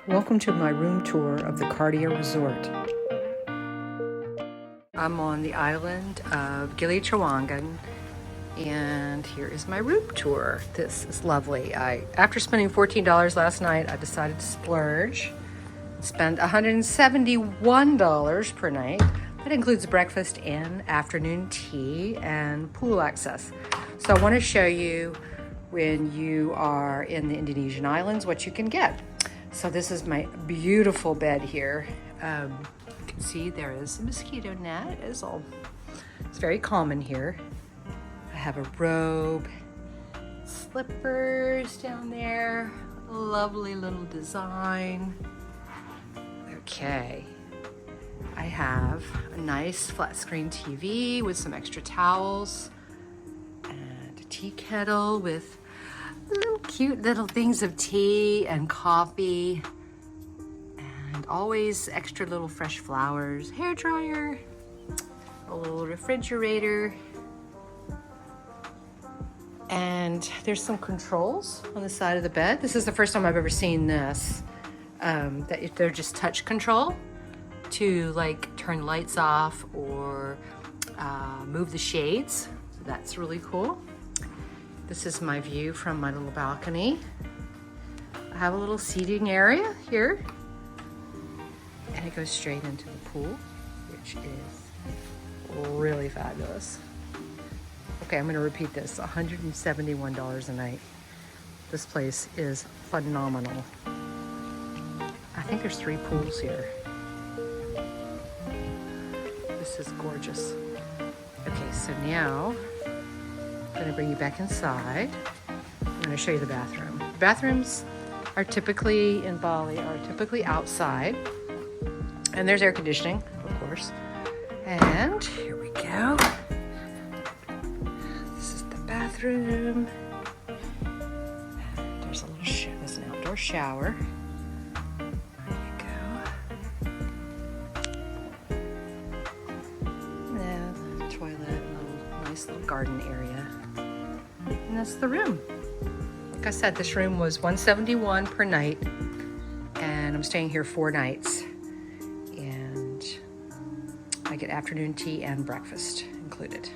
Welcome to my room tour of the Kardia Resort. I'm on the island of Gili Trawangan, and here is my room tour. This is lovely. After spending $14 last night, I decided to splurge. Spend $171 per night. That includes breakfast and afternoon tea and pool access. So I want to show you when you are in the Indonesian islands what you can get. So this is my beautiful bed here. You can see there is a mosquito net. It's very common here. I have a robe, slippers down there, lovely little design. Okay, I have a nice flat screen TV with some extra towels and a tea kettle with little cute little things of tea and coffee, and always extra little fresh flowers, hair dryer, a little refrigerator, and there's some controls on the side of the bed. This is the first time I've ever seen this, that they're just touch control to like turn lights off or move the shades. So that's really cool. This is my view from my little balcony. I have a little seating area here, and it goes straight into the pool, which is really fabulous. Okay, I'm gonna repeat this, $171 a night. This place is phenomenal. I think there's 3 pools here. This is gorgeous. Okay, so now I'm gonna bring you back inside. I'm gonna show you the bathroom. Bathrooms are typically, in Bali, are typically outside. And there's air conditioning, of course. And here we go. This is the bathroom. There's a little there's an outdoor shower. There you go. And the toilet, and a nice little garden area. And that's the room. Like I said, this room was $171 per night, and I'm staying here 4 nights. And I get afternoon tea and breakfast included.